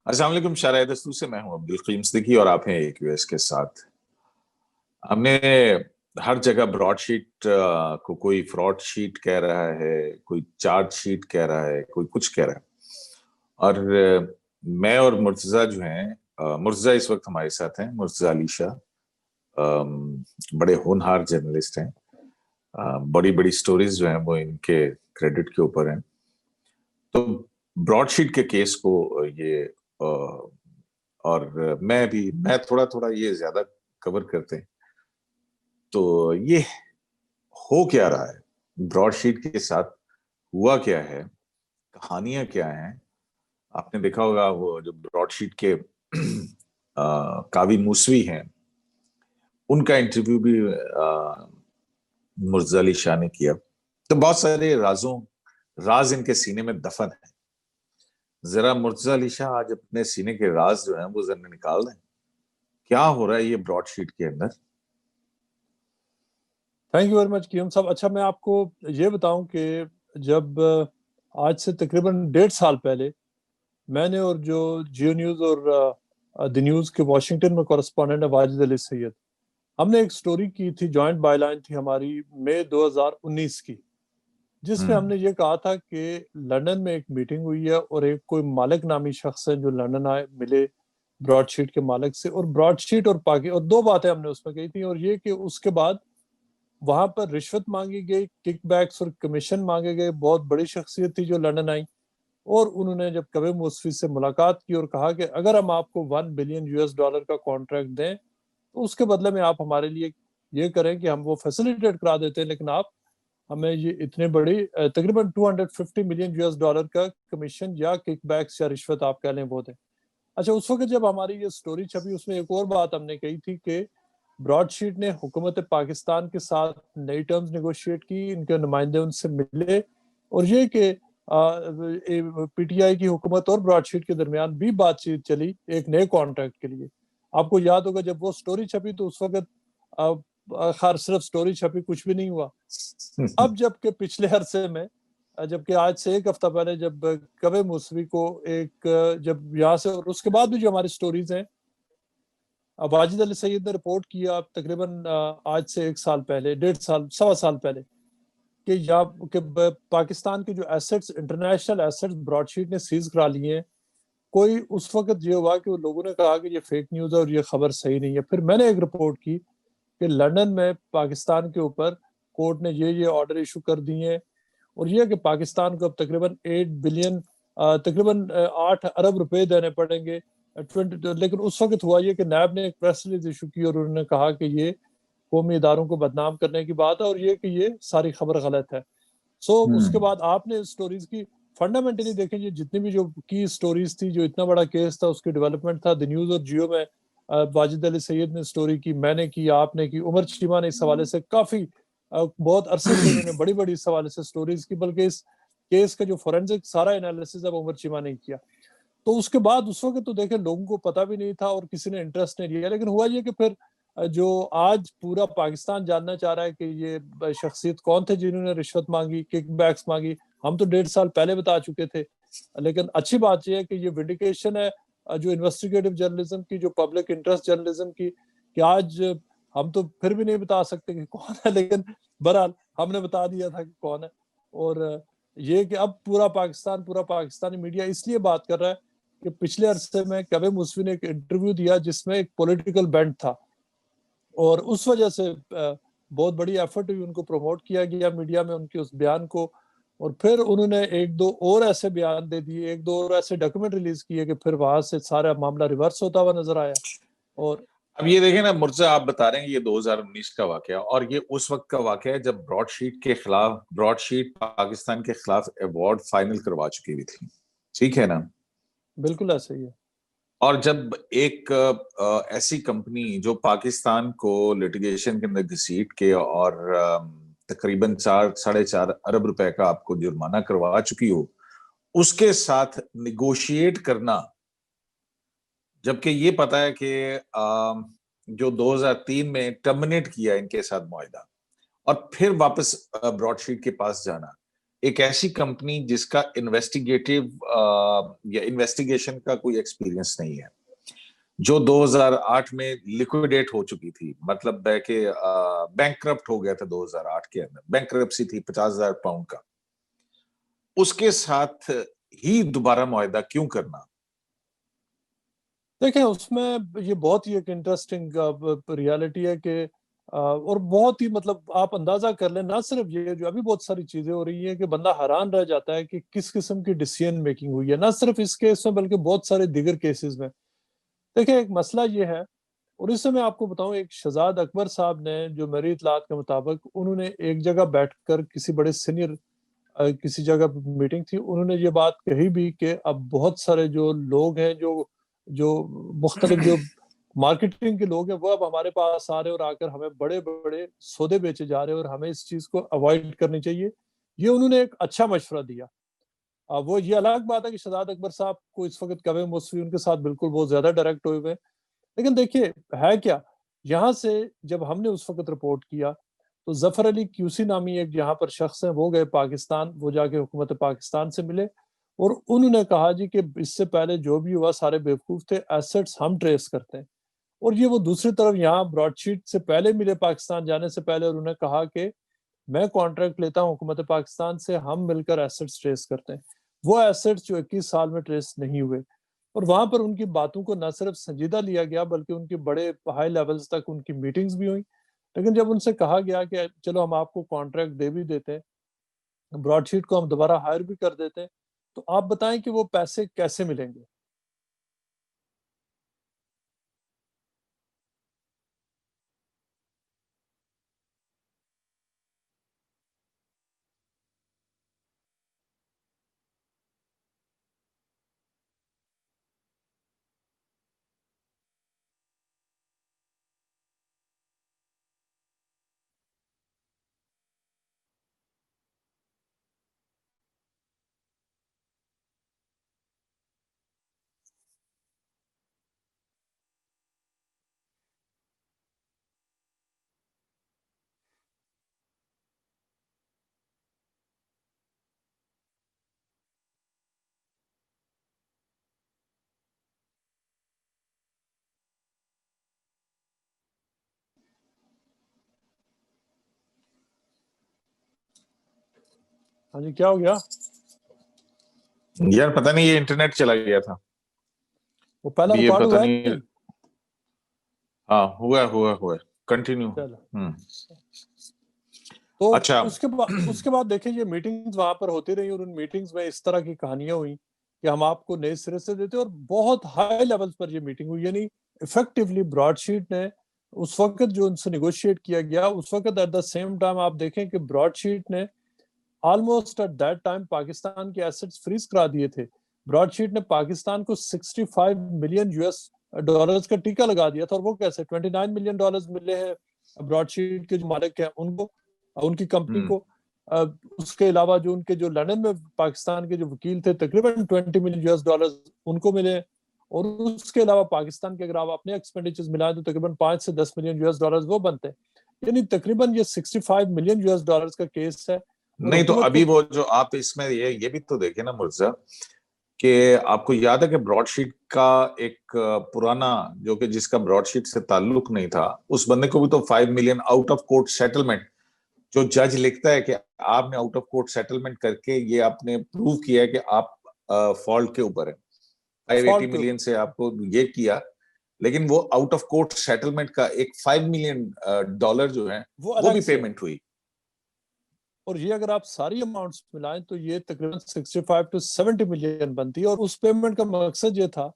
السلام علیکم. شارع دستور سے میں ہوں عبدالقیم صدیقی اور آپ ہیں ایک US کے ساتھ. ہم نے ہر جگہ براڈ شیٹ کو کوئی فراڈ شیٹ کہہ رہا ہے, کوئی چارج شیٹ کہہ رہا ہے, کوئی کچھ کہہ رہا ہے. اور میں اور مرتضیٰ جو ہیں, مرتضیٰ اس وقت ہمارے ساتھ ہیں, مرتضیٰ علی شاہ, بڑے ہونہار جرنلسٹ ہیں. بڑی بڑی سٹوریز جو ہیں وہ ان کے کریڈٹ کے اوپر ہیں. تو براڈ شیٹ کے کیس کو یہ اور میں تھوڑا یہ زیادہ کور کرتے ہیں. تو یہ ہو کیا رہا ہے, براڈ شیٹ کے ساتھ ہوا کیا ہے, کہانیاں کیا ہیں. آپ نے دیکھا ہوگا وہ جو براڈ شیٹ کے کاوی موسوی ہیں, ان کا انٹرویو بھی مرتضیٰ علی شاہ نے کیا. تو بہت سارے راز ان کے سینے میں دفن ہیں. ذرا مرتضیٰ علی شاہ آج اپنے سینے کے راز جو ہیں وہ ذرا نکال دیں. کیا ہو رہا ہے یہ براڈ شیٹ کے اندر؟ تھینک یو ویری مچ قیوم صاحب. اچھا, میں آپ کو یہ بتاؤں کہ جب آج سے تقریباً 1.5 سال پہلے میں نے اور جو جیو نیوز اور دی نیوز کے واشنگٹن میں کورسپونڈنٹ ہے واجد علی سید, ہم نے ایک سٹوری کی تھی, جوائنٹ بائی لائن تھی ہماری مئی 2019 کی, جس میں ہم نے یہ کہا تھا کہ لندن میں ایک میٹنگ ہوئی ہے اور ایک کوئی مالک نامی شخص ہے جو لندن آئے, ملے براڈ شیٹ کے مالک سے, اور براڈ شیٹ اور دو باتیں ہم نے اس میں کہی تھی, اور یہ کہ اس کے بعد وہاں پر رشوت مانگی گئی, کک بیکس اور کمیشن مانگے گئے. بہت بڑی شخصیت تھی جو لندن آئی, اور انہوں نے جب کوے موسوی سے ملاقات کی اور کہا کہ اگر ہم آپ کو $1 بلین کا کانٹریکٹ دیں تو اس کے بدلے میں آپ ہمارے لیے یہ کریں کہ ہم وہ فیسیلیٹیٹ کرا دیتے ہیں, لیکن آپ ہمیں یہ اتنے بڑی تقریباً $250 ملین کا کمیشن یا کک بیکس یا رشوت آپ کہہ لیں وہ دیں. اچھا, اس وقت جب ہماری یہ سٹوری چھپی, اس میں ایک اور بات ہم نے کہی تھی کہ براڈ شیٹ نے حکومت پاکستان کے ساتھ نئی ٹرمز نیگوشیٹ کی, ان کے نمائندے ان سے ملے, اور یہ کہ پی ٹی آئی کی حکومت اور براڈ شیٹ کے درمیان بھی بات چیت چلی ایک نئے کانٹریکٹ کے لیے. آپ کو یاد ہوگا جب وہ سٹوری چھپی تو اس وقت خیر صرف سٹوری چھپی, کچھ بھی نہیں ہوا. اب جبکہ پچھلے عرصے میں, جبکہ آج سے 1 ہفتہ پہلے جب کوے موسوی کو ایک جب یہاں سے, اور اس کے بعد بھی جو ہماری سٹوریز ہیں, واجد علی سید نے رپورٹ کیا تقریباً آج سے 1 سال پہلے, 1.5 سال, 1.25 سال پہلے, کہ پاکستان کے جو assets, international assets Broadsheet نے سیز کرا لیے ہیں. کوئی اس وقت یہ ہوا کہ لوگوں نے کہا کہ یہ فیک نیوز ہے اور یہ خبر صحیح نہیں ہے. پھر میں نے ایک رپورٹ کی کہ لندن میں پاکستان کے اوپر کورٹ نے یہ آرڈر ایشو کر دیے ہیں, اور یہ کہ پاکستان کو اب تقریباً 8 ارب روپے دینے پڑیں گے. لیکن اس وقت ہوا یہ کہ نیب نے ایک پریس ریلیز ایشو کی اور انہوں نے کہا کہ یہ قومی اداروں کو بدنام کرنے کی بات ہے اور یہ کہ یہ ساری خبر غلط ہے. اس کے بعد آپ نے سٹوریز کی فنڈامنٹلی دیکھیں, یہ جتنی بھی جو کی سٹوریز تھی, جو اتنا بڑا کیس تھا, اس کی ڈیولپمنٹ تھا. دی نیوز اور جیو میں واجد علی سید نے سٹوری کی, میں نے کی, آپ نے کی, عمر چیمہ نے اس حوالے سے کافی بہت عرصے سے انہوں نے بڑی اس حوالے سے سٹوریز کی, بلکہ اس کیس کا جو فورینزک سارا انالیسس ہے وہ عمر چیمہ نے کیا. تو اس کے بعد اس وقت تو دیکھیں لوگوں کو پتہ بھی نہیں تھا اور کسی نے انٹرسٹ نہیں لیا. لیکن ہوا یہ کہ پھر جو آج پورا پاکستان جاننا چاہ رہا ہے کہ یہ شخصیت کون تھے جنہوں نے رشوت مانگی, کک بیکس مانگی. ہم تو 1.5 سال پہلے بتا چکے تھے, لیکن اچھی بات یہ ہے کہ یہ ونڈیکیشن ہے جو انویسٹیگیٹو جرنلزم کی, جو پبلک انٹرسٹ جرنلزم کی, کہ آج ہم تو پھر بھی نہیں بتا سکتے کہ کون ہے, لیکن بہرحال ہم نے بتا دیا تھا کہ کون ہے. اور یہ کہ اب پورا پاکستانی میڈیا اس لیے بات کر رہا ہے کہ پچھلے عرصے میں کوے موسوی نے ایک انٹرویو دیا جس میں ایک پولیٹیکل بینٹ تھا, اور اس وجہ سے بہت بڑی ایفرٹ ہوئی, ان کو پروموٹ کیا گیا میڈیا میں ان کے اس بیان کو, اور پھر انہوں نے 1-2 اور ایسے بیان دے دیے, 1-2 اور ایسے ڈاکومنٹ ریلیز کیے کہ پھر وہاں سے سارا معاملہ ریورس ہوتا ہوا نظر آیا. اور اب یہ دیکھیں نا مرزا, آپ بتا رہے ہیں یہ 2019 کا واقعہ, اور یہ اس وقت کا واقعہ ہے جب براڈ شیٹ پاکستان کے خلاف ایوارڈ فائنل کروا چکی ہوئی تھی. ٹھیک ہے نا؟ بالکل ایسا ہی ہے. اور جب ایک ایسی کمپنی جو پاکستان کو لٹیگیشن کے اندر گھسیٹ کے اور تقریباً 4-4.5 ارب روپے کا آپ کو جرمانہ کروا چکی ہو, اس کے ساتھ نیگوشیٹ کرنا, جبکہ یہ پتا ہے کہ جو 2003 میں ٹرمینیٹ کیا ان کے ساتھ معاہدہ, اور پھر واپس براڈ شیٹ کے پاس جانا, ایک ایسی کمپنی جس کا انویسٹیگیٹو یا انویسٹیگیشن کا کوئی ایکسپیرینس نہیں ہے, جو 2008 میں لیکویڈیٹ ہو چکی تھی, مطلب ہے کہ بینکرپٹ ہو گیا تھا 2008 کے اندر, بینکرپسی تھی 50,000 پاؤنڈ کا, اس کے ساتھ ہی دوبارہ معاہدہ کیوں کرنا؟ دیکھیں اس میں یہ بہت ہی ایک انٹرسٹنگ ریالٹی ہے کہ اور بہت ہی مطلب آپ اندازہ کر لیں, نہ صرف یہ جو ابھی بہت ساری چیزیں ہو رہی ہیں کہ بندہ حیران رہ جاتا ہے کہ کس قسم کی ڈیسیژن میکنگ ہوئی ہے, نہ صرف اس کیس میں بلکہ بہت سارے دیگر کیسز میں. دیکھیں ایک مسئلہ یہ ہے, اور اس سے میں آپ کو بتاؤں, ایک شہزاد اکبر صاحب نے, جو میری اطلاعات کے مطابق, انہوں نے ایک جگہ بیٹھ کر کسی بڑے سینئر کسی جگہ میٹنگ تھی, انہوں نے یہ بات کہی بھی کہ اب بہت سارے جو لوگ ہیں جو مختلف جو مارکیٹنگ کے لوگ ہیں وہ اب ہمارے پاس آ رہے اور آ کر ہمیں بڑے بڑے سودے بیچے جا رہے ہیں اور ہمیں اس چیز کو اوائڈ کرنی چاہیے. یہ انہوں نے ایک اچھا مشورہ دیا. وہ یہ الگ بات ہے کہ شہزاد اکبر صاحب کو اس وقت کوے موسوی ان کے ساتھ بالکل بہت زیادہ ڈائریکٹ ہوئے ہوئے, لیکن دیکھیے ہے کیا, یہاں سے جب ہم نے اس وقت رپورٹ کیا تو ظفر علی کیوسی نامی ایک یہاں پر شخص ہیں, وہ گئے پاکستان, وہ جا کے حکومت پاکستان سے ملے اور انہوں نے کہا جی کہ اس سے پہلے جو بھی ہوا سارے بیوقوف تھے, ایسٹس ہم ٹریس کرتے ہیں. اور یہ وہ دوسری طرف یہاں براڈ شیٹ سے پہلے ملے پاکستان جانے سے پہلے, اور انہوں نے کہا کہ میں کانٹریکٹ لیتا ہوں حکومت پاکستان سے, ہم مل کر ایسٹس ٹریس کرتے ہیں. وہ ایسٹس جو 21 سال میں ٹریس نہیں ہوئے, اور وہاں پر ان کی باتوں کو نہ صرف سنجیدہ لیا گیا بلکہ ان کے بڑے ہائی لیولز تک ان کی میٹنگز بھی ہوئیں. لیکن جب ان سے کہا گیا کہ چلو ہم آپ کو کانٹریکٹ دے بھی دیتے ہیں, براڈ شیٹ کو ہم دوبارہ ہائر بھی کر دیتے ہیں, تو آپ بتائیں کہ وہ پیسے کیسے ملیں گے؟ ہاں جی, کیا ہو گیا یار؟ پتہ نہیں, یہ انٹرنیٹ چلا گیا تھا. وہ پہلا یہ ریکارڈ پتہ ہوا ہے نہیں. نہیں؟ ہاں ہوا کنٹینیو. چلو تو اچھا, اس کے بعد دیکھیں یہ میٹنگز وہاں پر ہوتی رہی, اور ان میٹنگز میں اس طرح کی کہانیاں ہوئیں کہ ہم آپ کو نئے سرے سے دیتے, اور بہت ہائی لیولز پر یہ میٹنگ ہوئی. یعنی ایفیکٹولی براڈ شیٹ نے اس وقت جو ان سے نیگوشیٹ کیا گیا, اس وقت ایٹ دا سیم ٹائم آپ دیکھیں کہ براڈ شیٹ نے almost at that time Pakistan کے ایسٹس فریز کرا دیے تھے. براڈ شیٹ نے پاکستان کو 65 ملین US ڈالرز کا ٹیکہ لگا دیا تھا, اور وہ کیسے 29 ملین ڈالرز ملے ہیں براڈ شیٹ کے جو مالک ہیں ان کو, ان کی کمپنی کو. اس کے علاوہ جو ان کے جو لندن میں پاکستان کے جو وکیل تھے تقریباً 20 ملین US ڈالرز ان کو ملے, اور اس کے علاوہ پاکستان کے اگر آپ اپنے ایکسپینڈیچرز ملائیں تو تقریباً 5 سے 10 ملین US ڈالرز وہ بنتے ہیں. یعنی تقریباً یہ 65 ملین US ڈالرز کا کیس ہے. اور نہیں تو حکومت ابھی کو وہ جو آپ اس میں یہ بھی تو دیکھیں نا مرزا, کہ آپ کو یاد ہے کہ براڈ شیٹ کا ایک پرانا جو کہ جس کا براڈ شیٹ سے تعلق نہیں تھا, اس بندے کو بھی تو 5 million out of court settlement, جو جج لکھتا ہے کہ آپ نے آؤٹ آف کورٹ سیٹلمنٹ کر کے یہ آپ نے پروو کیا ہے کہ آپ فالٹ کے اوپر ہیں, 580 فالٹ کے ملین سے آپ کو یہ کیا, لیکن وہ آؤٹ آف کورٹ سیٹلمنٹ کا ایک 5 ملین ڈالر جو ہے وہ وہ الگ بھی سے, پیمنٹ ہوئی. اور یہ اگر آپ ساری اماؤنٹس ملائیں تو یہ تقریباً 65 to 70 ملین بنتی ہے. اور اس پیمنٹ کا مقصد یہ تھا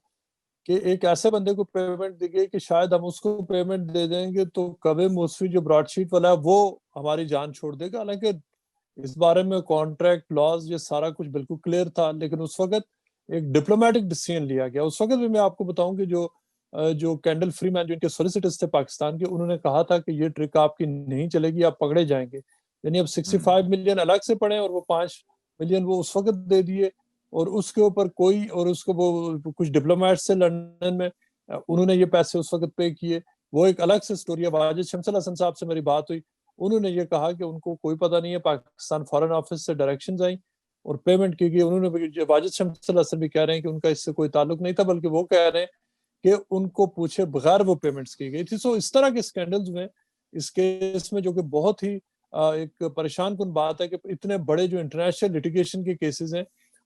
کہ ایک ایسے بندے کو پیمنٹ دی گئی کہ شاید ہم اس کو پیمنٹ دے دیں گے تو کوے موسوی جو براڈ شیٹ والا ہے وہ ہماری جان چھوڑ دے گا. حالانکہ اس بارے میں کانٹریکٹ لاز یہ سارا کچھ بالکل کلیئر تھا, لیکن اس وقت ایک ڈپلومیٹک ڈیسیژن لیا گیا. اس وقت بھی میں آپ کو بتاؤں کہ جو کینڈل فری مین جو ان کے سولیسیٹرز تھے پاکستان کے, انہوں نے کہا تھا کہ یہ ٹرک آپ کی نہیں چلے گی, آپ پکڑے جائیں گے. یعنی اب 65 ملین الگ سے پڑے اور وہ 5 ملین وہ اس وقت دے دیے, اور اس کے اوپر کوئی, اور اس کو وہ کچھ ڈپلومیٹس سے لندن میں انہوں نے یہ پیسے اس وقت پے کیے. وہ ایک الگ سے سٹوری ہے. واجد شمس الحسن صاحب سے میری بات ہوئی, انہوں نے یہ کہا کہ ان کو کوئی پتہ نہیں ہے, پاکستان فارن آفس سے ڈائریکشنز آئیں اور پیمنٹ کی گئی. انہوں نے واجد شمس الحسن بھی کہہ رہے ہیں کہ ان کا اس سے کوئی تعلق نہیں تھا, بلکہ وہ کہہ رہے ہیں کہ ان کو پوچھے بغیر وہ پیمنٹس کی گئی تھی. سو اس طرح کے سکینڈلز میں اس کیس میں, جو کہ بہت ہی ایک پریشان کن بات ہے کہ اتنے بڑے جو انٹرنیشنل لٹیگیشن کے کیسز ہیں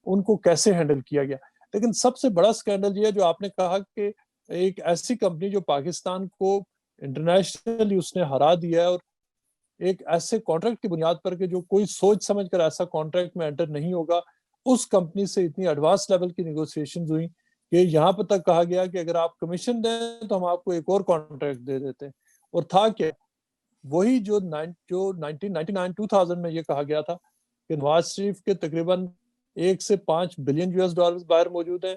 ان کو کیسے ہینڈل کیا گیا. لیکن سب سے بڑا سکینڈل یہ ہے جو آپ نے کہا کہ ایک ایسی کمپنی جو پاکستان کو انٹرنیشنلی اس نے ہرا دیا ہے, اور ایک ایسے کانٹریکٹ کی بنیاد پر کہ جو کوئی سوچ سمجھ کر ایسا کانٹریکٹ میں انٹر نہیں ہوگا, اس کمپنی سے اتنی ایڈوانس لیول کی نیگوسیشنز ہوئی کہ یہاں پر تک کہا گیا کہ اگر آپ کمیشن دیں تو ہم آپ کو ایک اور کانٹریکٹ دے دیتے ہیں. اور تھا کیا, وہی جو 1999-2000 میں یہ کہا گیا تھا کہ نواز شریف کے تقریباً 1 سے 5 بلین US باہر موجود ہیں,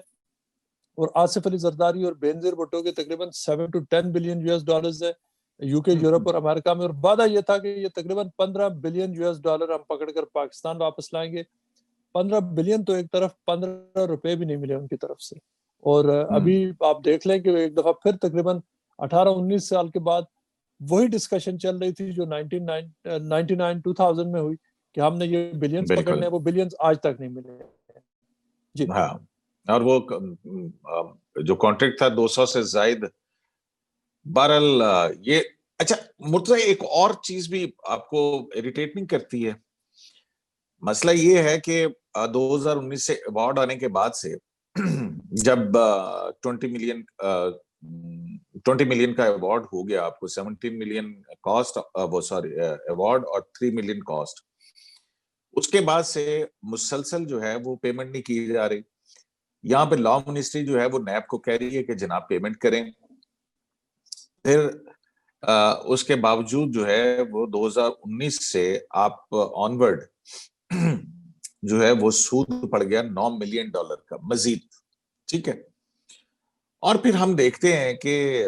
اور آصف علی زرداری اور بینظیر بھٹو کے تقریباً 7 to 10 بلین US ہے UK, یورپ اور امریکہ میں. اور وعدہ یہ تھا کہ یہ تقریباً 15 بلین US ہم پکڑ کر پاکستان واپس لائیں گے. 15 بلین تو ایک طرف, 15 روپے بھی نہیں ملے ان کی طرف سے. اور ابھی آپ دیکھ لیں کہ ایک دفعہ پھر تقریباً 18-19 سال کے بعد وہی ڈسکشن چل رہی تھی جو 1999-2000 میں ہوئی کہ ہم نے یہ بلینز پکڑنے ہیں, وہ بلینز آج تک نہیں ملے. جی ہاں, اور وہ جو کانٹریکٹ تھا 200 سے زائد. بہرحال یہ اچھا مرتضی, ایک اور چیز بھی آپ کو اریٹیٹ نہیں کرتی ہے؟ مسئلہ یہ ہے کہ 2019 سے ایوارڈ آنے کے بعد سے جب 20 ملین کا ایوارڈ ہو گیا آپ کو, 17 ملین کاسٹ, وہ سوری ایوارڈ, اور 3 ملین کاسٹ, اس کے بعد سے مسلسل جو ہے وہ پیمنٹ نہیں کی جا رہی. یہاں پہ لا منسٹری جو ہے وہ نیب کو کہہ رہی ہے کہ جناب پیمنٹ کریں. پھر اس کے باوجود جو ہے وہ 2019 سے آپ آنورڈ جو ہے وہ سود پڑ گیا $9 ملین کا مزید. ٹھیک ہے, اور پھر ہم دیکھتے ہیں کہ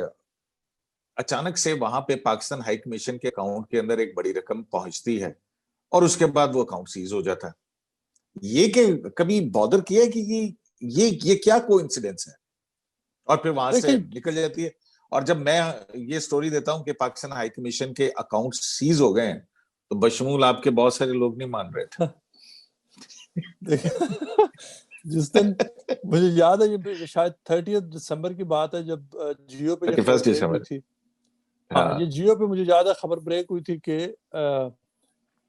اچانک سے وہاں پہ پاکستان ہائی کمیشن کے اکاؤنٹ کے اندر ایک بڑی رقم پہنچتی ہے, اور اس کے بعد وہ اکاؤنٹ سیز ہو جاتا ہے. یہ کہ کبھی بادر کیا کہ یہ کیا کوئنسیڈنس ہے, اور پھر وہاں سے نکل جاتی ہے. اور جب میں یہ سٹوری دیتا ہوں کہ پاکستان ہائی کمیشن کے اکاؤنٹ سیز ہو گئے ہیں, تو بشمول آپ کے بہت سارے لوگ نہیں مان رہے تھے. جس دن مجھے یاد ہے, یہ شاید 30 دسمبر کی بات ہے, جب جیو پہ یہ خبر بریک ہوئی تھی. ہاں, یہ جیو پہ مجھے یاد ہے خبر بریک ہوئی تھی کہ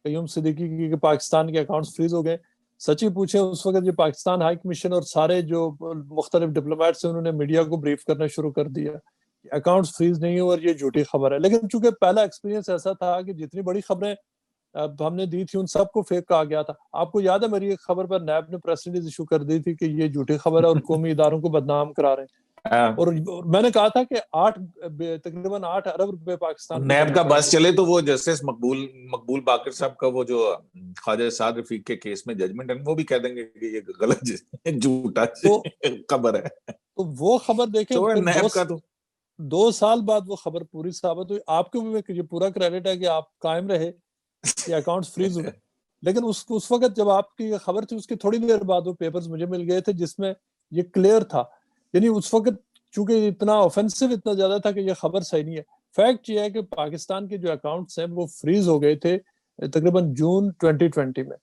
قیوم صدیقی کی کہ پاکستان کے اکاؤنٹس فریز ہو گئے. سچی پوچھیں اس وقت جو پاکستان ہائی کمیشن اور سارے جو مختلف ڈپلومیٹس ہیں انہوں نے میڈیا کو بریف کرنا شروع کر دیا کہ اکاؤنٹس فریز نہیں ہو اور یہ جھوٹی خبر ہے. لیکن چونکہ پہلا ایکسپیرینس ایسا تھا کہ جتنی بڑی خبریں ہم نے دی تھی ان سب کو فیک کہا گیا تھا. آپ کو یاد ہے میری ایک خبر پر نیب نے پریس ریلیز ایشو کر دی تھی کہ یہ جھوٹی خبر ہے اور قومی اداروں کو بدنام کرا رہے ہیں. اور میں نے کہا تھا کہ تقریباً 8 ارب روپے پاکستان نیب کا بس چلے تو وہ جسٹس مقبول باقر صاحب کا وہ جو خواجہ سعد رفیق کے کیس میں ججمنٹ ہے, وہ بھی کہہ دیں گے کہ یہ غلط جھوٹا خبر ہے. تو وہ خبر دیکھیں, نیب کا تو 2 سال بعد وہ خبر پوری ثابت ہوئی. آپ کو بھی یہ پورا کریڈٹ ہے کہ آپ قائم رہے کہ اکاؤنٹس فریز ہوئے. لیکن اس وقت جب آپ کی یہ خبر تھی اس کی تھوڑی دیر بعد وہ پیپرز مجھے مل گئے تھے جس میں یہ کلیئر تھا. یعنی اس وقت چونکہ اتنا آفینسو اتنا زیادہ تھا کہ یہ خبر صحیح نہیں ہے. فیکٹ یہ ہے کہ پاکستان کے جو اکاؤنٹس ہیں وہ فریز ہو گئے تھے تقریباً جون 2020 میں,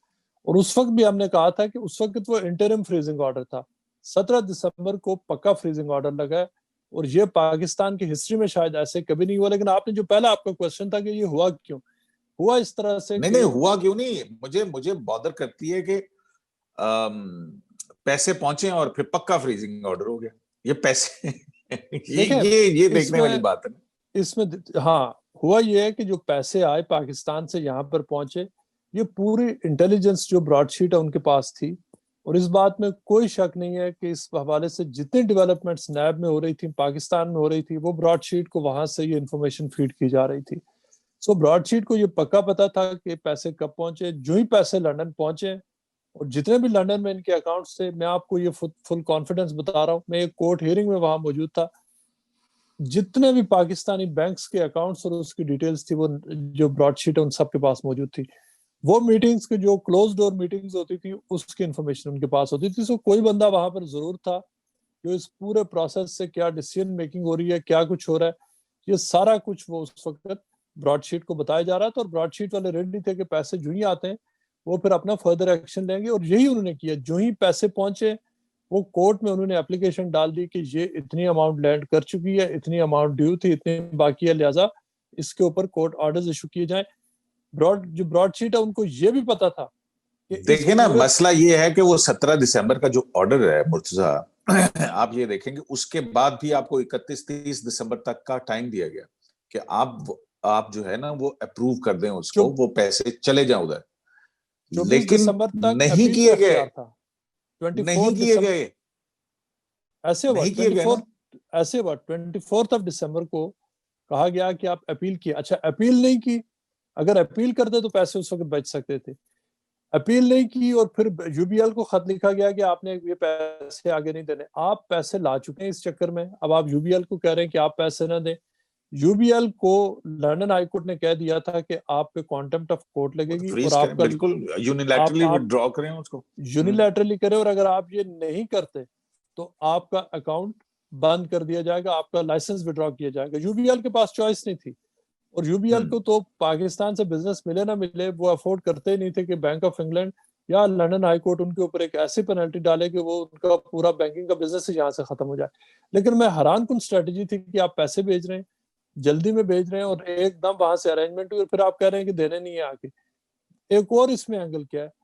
اور اس وقت بھی ہم نے کہا تھا کہ اس وقت وہ انٹرم فریزنگ آرڈر تھا. 17 دسمبر کو پکا فریزنگ آرڈر لگا ہے, اور یہ پاکستان کی ہسٹری میں شاید ایسے کبھی نہیں ہوا. لیکن آپ نے جو پہلا آپ کا کوشچن تھا کہ یہ ہوا کیوں, ہوا اس طرح سے نہیں ہوا کیوں نہیں, مجھے بادر کرتی ہے کہ پیسے پہنچے اور پھر پکا فریزنگ آرڈر ہو گیا. یہ پیسے یہ دیکھنے والی بات ہے. اس میں ہاں ہوا یہ ہے کہ جو پیسے آئے پاکستان سے یہاں پر پہنچے, یہ پوری انٹیلیجنس جو براڈ شیٹ ہے ان کے پاس تھی, اور اس بات میں کوئی شک نہیں ہے کہ اس حوالے سے جتنے ڈیولپمنٹس نیب میں ہو رہی تھی, پاکستان میں ہو رہی تھی, وہ براڈ شیٹ کو وہاں سے یہ انفارمیشن فیڈ کی جا رہی تھی. سو براڈ شیٹ کو یہ پکا پتا تھا کہ پیسے کب پہنچے. جو ہی پیسے لندن پہنچے, اور جتنے بھی لندن میں ان کے اکاؤنٹس تھے, میں آپ کو یہ فل کانفیڈنس بتا رہا ہوں, میں ایک کورٹ ہیئرنگ میں وہاں موجود تھا, جتنے بھی پاکستانی بینکس کے اکاؤنٹس اور اس کی ڈیٹیلز تھی وہ جو براڈ شیٹ ہے ان سب کے پاس موجود تھی. وہ میٹنگز کے جو کلوز ڈور میٹنگز ہوتی تھی اس کی انفارمیشن ان کے پاس ہوتی تھی. سو کوئی بندہ وہاں پر ضرور تھا جو اس پورے پروسیس سے کیا ڈیسیژن میکنگ ہو رہی ہے, کیا کچھ ہو رہا ہے, یہ سارا کچھ وہ اس وقت براڈ شیٹ کو بتایا جا رہا تھا, اور براڈ شیٹ والے ریڈی تھے کہ پیسے جو ہی آتے ہیں وہ پھر اپنا فردر ایکشن لیں گے, اور یہی انہوں نے کیا. جو ہی پیسے پہنچے وہ کورٹ میں انہوں نے اپلیکیشن ڈال دی کہ یہ اتنی اماؤنٹ لینڈ کر چکی ہے, اتنی اماؤنٹ ڈیو تھی, اتنی باقی ہے, لہٰذا اس کے اوپر کورٹ آرڈرز ایشو کیے جائیں. جو براڈ شیٹ ہے ان کو یہ بھی پتا تھا کہ دیکھیں نا, مسئلہ یہ ہے کہ وہ 17 دسمبر کا جو آرڈر ہے مرتضیٰ, آپ یہ دیکھیں گے اس کے بعد بھی آپ کو 31-30 دسمبر تک کا ٹائم دیا گیا کہ آپ جو ہے نا وہ اپروو کر دیں اس کو, وہ پیسے چلے جائیں ادھر, 24 لیکن دسمبر تک نہیں اپیل کا کیے گئے, اختیار تھا. 24 نہیں کیے دسمبر گئے, ایسے ہوا, نہیں کیے گئے نا. 24 دسمبر کو کہا گیا کہ آپ اپیل کیے. اچھا اپیل نہیں کی, اگر اپیل کرتے تو پیسے اس وقت بچ سکتے تھے. اپیل نہیں کی اور پھر یو بی ایل کو خط لکھا گیا کہ آپ نے یہ پیسے آگے نہیں دینے. آپ پیسے لا چکے ہیں اس چکر میں, اب آپ یو بی ایل کو کہہ رہے ہیں کہ آپ پیسے نہ دیں. یو بی ایل کو لنڈن ہائی کورٹ نے کہہ دیا تھا کہ آپ پہ کانٹمپٹ آف کورٹ لگے گی, فریز اور کریں, آپ کا بالکل یونیلیٹرلی وڈرا کریں اس کو, یونیلیٹرلی کرے, اور اگر آپ یہ نہیں کرتے تو آپ کا اکاؤنٹ بند کر دیا جائے گا, آپ کا لائسنس وڈرا کیا جائے گا. یو بی ایل کے پاس چوائس نہیں تھی, اور یو بی ایل کو تو پاکستان سے بزنس ملے نہ ملے وہ افورڈ کرتے ہی نہیں تھے کہ بینک آف انگلینڈ یا لنڈن ہائی کورٹ ان کے اوپر ایک ایسی پینلٹی ڈالے کہ وہ ان کا پورا بینکنگ کا بزنس ہی یہاں سے ختم ہو جائے. لیکن میں حیران کن اسٹریٹجی تھی کہ آپ پیسے بھیج رہے ہیں, جلدی میں بھیج رہے ہیں, اور ایک دم وہاں سے ارینجمنٹ ہوئی, اور پھر آپ کہہ رہے ہیں کہ دینے نہیں ہے آگے. ایک اور اس میں اینگل کیا ہے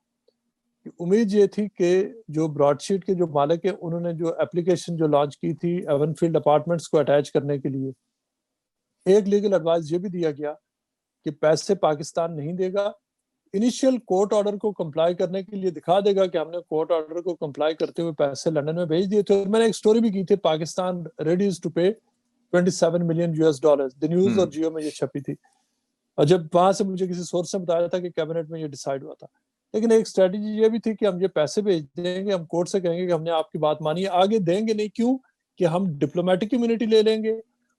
کہ امید یہ تھی کہ جو براڈ شیٹ کے جو مالک ہیں انہوں نے جو اپلیکیشن جو لانچ کی تھی ایون فیلڈ اپارٹمنٹس کو اٹیچ کرنے کے لیے, ایک لیگل ایڈوائز یہ بھی دیا گیا کہ پیسے پاکستان نہیں دے گا, انیشیل کورٹ آرڈر کو کمپلائی کرنے کے لیے دکھا دے گا کہ ہم نے کورٹ آرڈر کو کمپلائی کرتے ہوئے پیسے لندن میں بھیج دیے تھے. اور میں نے ایک سٹوری بھی کی تھی, Pakistan readies to pay $27 million the news اور جیو میں یہ چھپی تھی, اور جب وہاں سے مجھے کسی سورس نے بتایا تھا کہ کیبنٹ میں یہ ڈیسائیڈ ہوا تھا. لیکن ایک اسٹریٹجی یہ بھی تھی کہ ہم یہ پیسے بھیج دیں گے, ہم کورٹ سے کہیں گے کہ ہم نے آپ کی بات مانی ہے, آگے دیں گے نہیں, کیوں کہ ہم ڈپلومیٹک کمیونٹی لے لیں گے,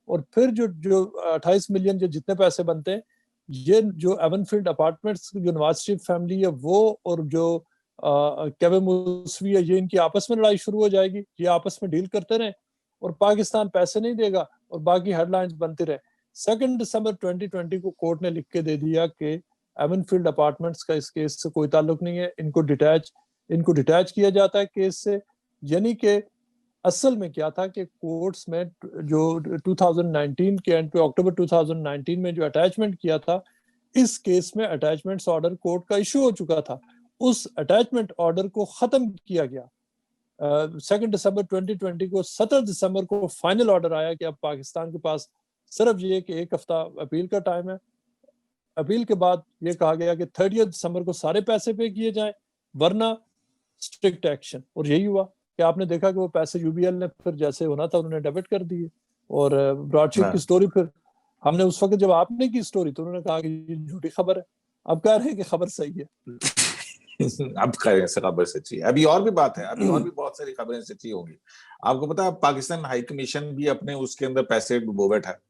اور پھر جو 28 ملین جو جتنے پیسے بنتے ہیں یہ جو ایون فیلڈ اپارٹمنٹس جو نواز شریف فیملی ہے وہ اور جو کیوے موسوی ہے, یہ ان کی آپس میں لڑائی شروع ہو جائے گی, یہ آپس میں ڈیل کرتے رہیں اور پاکستان پیسے نہیں دے گا اور باقی ہیڈ لائنز بنتے رہے. 2 دسمبر 2020 کو کورٹ نے لکھ کے دے دیا کہ ایون فیلڈ اپارٹمنٹس کا اس کیس سے کوئی تعلق نہیں ہے, ان کو ڈیٹیچ کیا جاتا ہے کیس سے. یعنی کہ اصل میں کیا تھا کہ کورٹس میں جو 2019 کے اینڈ پہ اکتوبر 2019 میں جو اٹیچمنٹ کیا تھا, اس کیس میں اٹیچمنٹس آرڈر کورٹ کا ایشو ہو چکا تھا, اس اٹیچمنٹ آرڈر کو ختم کیا گیا 2 دسمبر 2020 کو. 17 دسمبر کو فائنل آرڈر آیا کہ اب پاکستان کے پاس صرف یہ کہ ایک ہفتہ اپیل کا ٹائم ہے. اپیل کے بعد یہ کہا گیا کہ 30 دسمبر کو سارے پیسے پے کیے جائیں ورنہ اسٹرکٹ ایکشن, اور یہی ہوا کہ آپ نے دیکھا کہ وہ پیسے یو بی ایل نے پھر جیسے ہونا تھا انہوں نے ڈیبٹ کر دیے. اور براڈ شیٹ کی سٹوری پھر ہم نے اس وقت جب آپ نے کی سٹوری تو انہوں نے کہا کہ یہ جھوٹی خبر ہے, اب کہہ رہے ہیں کہ خبر صحیح ہے. اب خبر سچی ہے. ابھی اور بھی بات ہے, ابھی اور بھی بہت ساری خبریں سچی ہوں گی. آپ کو پتا ہے پاکستان ہائی کمیشن بھی اپنے اس کے اندر پیسے ڈبو بیٹھا ہے.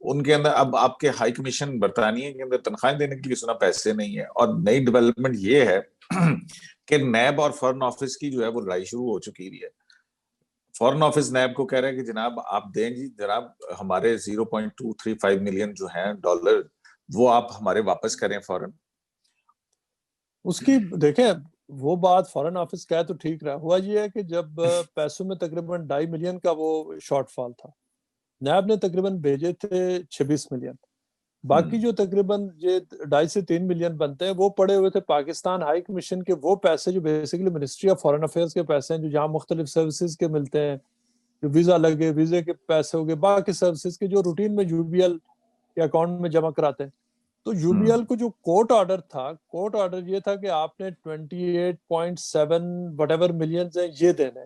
ان کے اندر اب آپ کے ہائی کمیشن برطانیہ کے اندر تنخواہیں دینے کے لیے سنا پیسے نہیں ہے. اور نئی ڈیولپمنٹ یہ ہے کہ نیب اور فارن آفس کی جو ہے وہ لڑائی شروع ہو چکی ہے. فارن آفس نیب کو کہہ رہے ہیں کہ جناب آپ دیں جی, جناب ہمارے 0.235 ملین جو ہیں ڈالر وہ آپ ہمارے واپس کریں فوراً. اس کی دیکھیں وہ بات فارن آفس کہے تو ٹھیک رہا, ہوا یہ ہے کہ جب پیسوں میں تقریباً 2.5 ملین کا وہ شارٹ فال تھا, نیب نے تقریباً بھیجے تھے 26 ملین, باقی جو تقریباً یہ 2.5 سے 3 ملین بنتے ہیں وہ پڑے ہوئے تھے پاکستان ہائی کمیشن کے. وہ پیسے جو basically ministry of foreign affairs کے پیسے ہیں جو جہاں مختلف سروسز کے ملتے ہیں, جو ویزا لگے, ویزے کے پیسے ہو گئے, باقی سروسز کے جو روٹین میں یو بی ایل کے اکاؤنٹ میں جمع کراتے ہیں. تو یو بی ایل کو جو کورٹ آرڈر تھا, کورٹ آرڈر یہ تھا کہ آپ نے 28.7 وٹ ایور ملینز ہیں یہ دینے,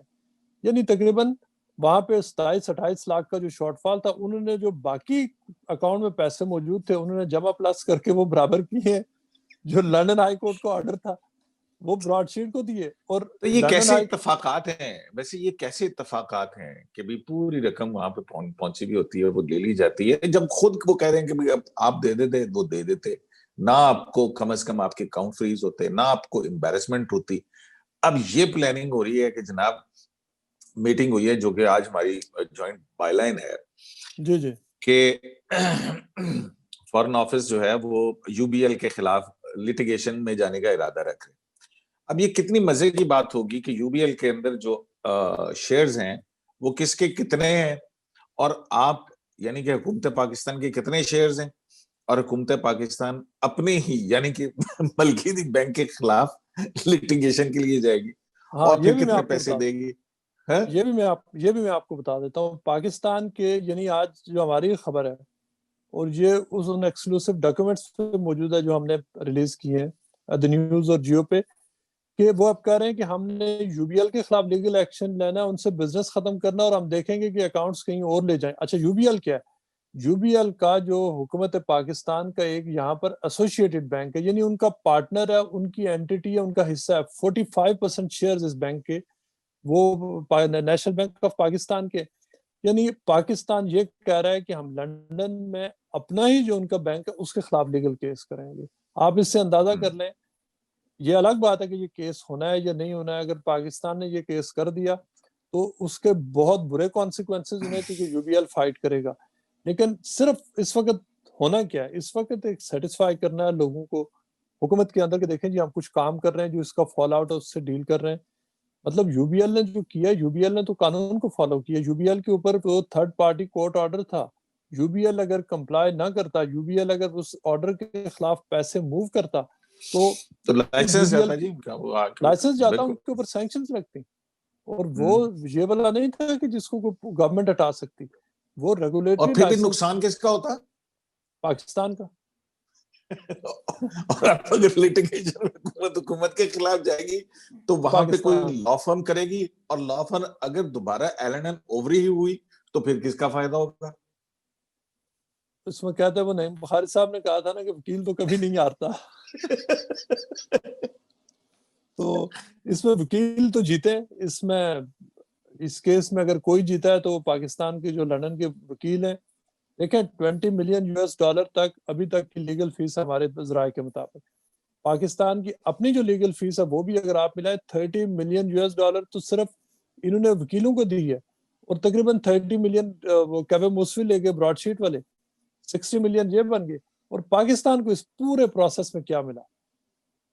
یعنی تقریباً وہاں پہ 27-28 لاکھ کا جو شارٹ فال تھا انہوں نے جو باقی اکاؤنٹ میں پیسے موجود تھے انہوں نے جمع پلس کر کے وہ برابر کیے. جو لندن ہائی کورٹ کو آرڈر تھا وہ براڈ شیٹ کو دیے. اور تو یہ کیسے اتفاقات ہیں ویسے, یہ کیسے اتفاقات ہیں کہ بھی پوری رقم وہاں پہ پہنچی بھی ہوتی ہے, وہ لے لی جاتی ہے, جب خود وہ کہہ رہے ہیں کہ آپ دے دیتے وہ دے دیتے, نہ آپ کو کم از کم آپ کے اکاؤنٹ فریز ہوتے, نہ آپ کو امبیرسمنٹ ہوتی. اب یہ پلاننگ ہو رہی ہے کہ جناب میٹنگ ہوئی ہے جو کہ آج ہماری جوائنٹ بائی لائن ہے جی جی کہ فارن آفس جو ہے وہ یو بی ایل کے خلاف لٹیگیشن میں جانے کا ارادہ رکھ رہے ہیں. اب یہ کتنی مزے کی بات ہوگی کہ یو بی ایل کے اندر جو شیئرز ہیں وہ کس کے کتنے ہیں, اور آپ یعنی کہ حکومت پاکستان کے کتنے شیئرز ہیں, اور حکومت پاکستان اپنے ہی یعنی کہ ملکی بینک کے خلاف لٹیگیشن کے لیے جائے گی, اور پھر کتنے پیسے دے گی. یہ بھی میں آپ کو بتا دیتا ہوں. پاکستان کے یعنی آج جو ہماری خبر ہے, اور یہ اس ان ایکسکلوسیو ڈاکیومنٹس پہ موجود ہے جو ہم نے ریلیز کیے ہیں دی نیوز اور جیو پہ, کہ وہ اب کہہ رہے ہیں کہ ہم نے یو بی ایل کے خلاف لیگل ایکشن لینا, ان سے بزنس ختم کرنا, اور ہم دیکھیں گے کہ اکاؤنٹس کہیں اور لے جائیں. اچھا یو بی ایل کیا ہے؟ یو بی ایل کا جو حکومت پاکستان کا ایک یہاں پر ایسوسیٹڈ بینک ہے, یعنی ان کا پارٹنر ہے, ان کی اینٹیٹی ہے, ان کا حصہ ہے. 45% شیئرز اس بینک کے وہ نیشنل بینک آف پاکستان کے. یعنی پاکستان یہ کہہ رہا ہے کہ ہم لندن میں اپنا ہی جو ان کا بینک ہے اس کے خلاف لیگل کیس کریں گے. آپ اس سے اندازہ کر لیں, یہ الگ بات ہے کہ یہ کیس ہونا ہے یا نہیں ہونا ہے. اگر پاکستان نے یہ کیس کر دیا تو اس کے بہت برے کانسیکوینسز انہیں تھے کہ یو بی ایل فائٹ کرے گا. لیکن صرف اس وقت ہونا کیا ہے, اس وقت ایک سیٹسفائی کرنا ہے لوگوں کو حکومت کے اندر کہ دیکھیں جی ہم کچھ کام کر رہے ہیں جو اس کا فال آؤٹ ہے اس سے ڈیل کر رہے ہیں. مطلب یو بی ایل نے جو کیا, یو بی ایل نے تو قانون کو فالو کیا. یو بی ایل کے اوپر تو تھرڈ پارٹی کورٹ آرڈر تھا. یو بی ایل اگر کمپلائی نہ کرتا, یو بی ایل اگر اس آرڈر کے خلاف پیسے موو کرتا تو لائسنس جاتا جی, لائسنس جاتا, ان کے اوپر سینکشنز لگتی. اور وہ یہ والا نہیں تھا کہ جس کو گورنمنٹ ہٹا سکتی, وہ ریگولیٹری اور پھر بھی لائسنس نقصان کس کا ہوتا؟ پاکستان کا. اور اگر لٹیگیشن حکومت کے خلاف جائے گی تو وہاں پہ کوئی لا فرم کرے گی, اور لا فرم اگر دوبارہ ایلن اینڈ اووری ہی ہوئی تو پھر کس کا فائدہ ہوگا؟ اس میں کہتے ہیں وہ نہیں, بخاری صاحب نے کہا تھا نا کہ وکیل تو کبھی نہیں ہارتا. تو اس میں وکیل تو جیتے, اس میں اس کیس میں اگر کوئی جیتا ہے تو پاکستان کے جو لندن کے وکیل ہیں. دیکھیں $20 ملین تک ابھی تک کی لیگل فیس ہے ہمارے ذرائع کے مطابق. پاکستان کی اپنی جو لیگل فیس ہے وہ بھی اگر آپ ملائیں $30 ملین تو صرف انہوں نے وکیلوں کو دی ہے, اور تقریباً 30 ملین وہ کیوے موسوی لے گئے براڈ شیٹ والے, 60 ملین یہ بن گئے. اور پاکستان کو اس پورے پروسیس میں کیا ملا؟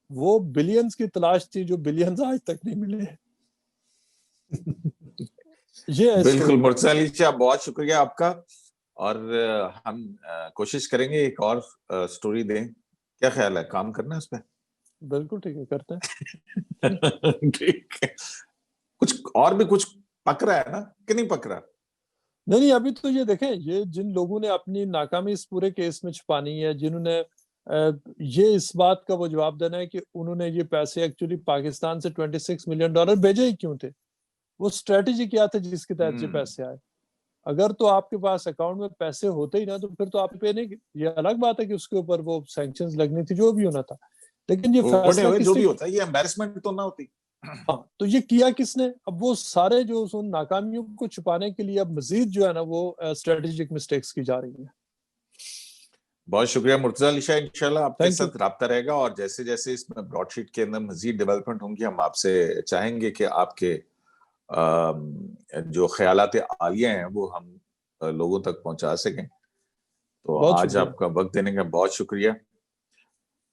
وہ بلینز کی تلاش تھی جو بلینز آج تک نہیں ملے. بالکل مرتضی علی صاحب, بہت شکریہ آپ کا, اور ہم کوشش کریں گے ایک اور سٹوری دیں. کیا خیال ہے, کام کرنا ہے اس پہ؟ بالکل ٹھیک ہے, کرتے ہیں. ٹھیک ہے, کچھ اور بھی کچھ پک رہا ہے نا کہ نہیں پک رہا؟ نہیں ابھی تو یہ دیکھیں, یہ جن لوگوں نے اپنی ناکامی اس پورے کیس میں چھپانی ہے, جنہوں نے یہ اس بات کا وہ جواب دینا ہے کہ انہوں نے یہ پیسے ایکچولی پاکستان سے $26 ملین بھیجے ہی کیوں تھے, وہ اسٹریٹجی کیا تھا جس کے تحت یہ پیسے آئے. اگر تو آپ کے پاس اکاؤنٹ میں پیسے ہوتے ہی نا تو پھر تو آپ پہ نہیں, یہ الگ بات ہے کہ اس کے اوپر وہ سینکشنز لگنی تھی جو بھی ہونا تھا. لیکن یہ فیصلہ جو بھی ہوتا ہے, یہ امبیرسمنٹ تو نہ ہوتی. ہاں, تو یہ کیا کس نے؟ اب وہ سارے جو ان ناکامیوں کو چھپانے کے لیے اب مزید جو ہے نا وہ اسٹریٹجک مسٹیکس کی جا رہی ہیں. بہت شکریہ مرتضی علی شاہ, انشاءاللہ آپ کے ساتھ رابطہ رہے گا, اور جیسے جیسے اس میں براڈ شیٹ کے اندر مزید ڈیولپمنٹ ہوں گی ہم آپ سے چاہیں گے کہ آپ کے جو خیالات عالیہ ہیں وہ ہم لوگوں تک پہنچا سکیں. تو آج آپ کا وقت دینے کا بہت شکریہ.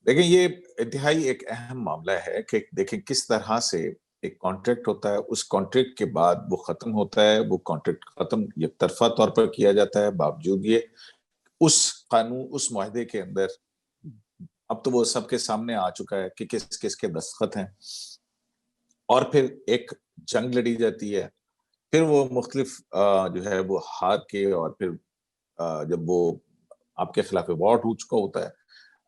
دیکھیں یہ انتہائی ایک اہم معاملہ ہے کہ دیکھیں کس طرح سے ایک کانٹریکٹ ہوتا ہے, اس کانٹریکٹ کے بعد وہ ختم ہوتا ہے, وہ کانٹریکٹ ختم یک طرفہ طور پر کیا جاتا ہے, باوجود یہ اس قانون اس معاہدے کے اندر اب تو وہ سب کے سامنے آ چکا ہے کہ کس کس کے دستخط ہیں, اور پھر ایک جنگ لڑی جاتی ہے. پھر وہ مختلف جو ہے وہ ہار کے, اور پھر جب وہ آپ کے خلاف وارٹ ہو چکا ہوتا ہے,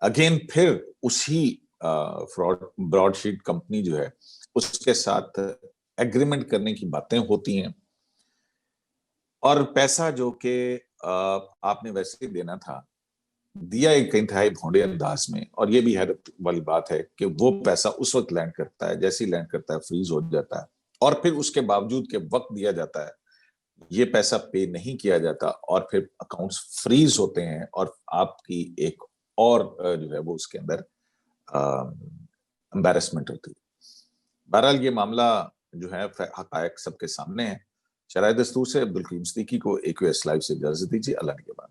اگین پھر اسی براڈ شیٹ کمپنی جو ہے اس کے ساتھ ایگریمنٹ کرنے کی باتیں ہوتی ہیں, اور پیسہ جو کہ آپ نے ویسے دینا تھا دیا ایک انتہائی بھونڈے انداز میں. اور یہ بھی حیرت والی بات ہے کہ وہ پیسہ اس وقت لینڈ کرتا ہے, جیسے ہی لینڈ کرتا ہے فریز ہو جاتا ہے, اور پھر اس کے باوجود کہ وقت دیا جاتا ہے یہ پیسہ پے نہیں کیا جاتا, اور پھر اکاؤنٹس فریز ہوتے ہیں, اور آپ کی ایک اور جو ہے وہ اس کے اندر امبیرسمنٹ ہوتی ہے. بہرحال یہ معاملہ جو ہے حقائق سب کے سامنے ہے. شرائع دستور سے عبدالکریم صدیقی کو AQS لائیو سے اجازت دیجیے. اللہ کے بعد.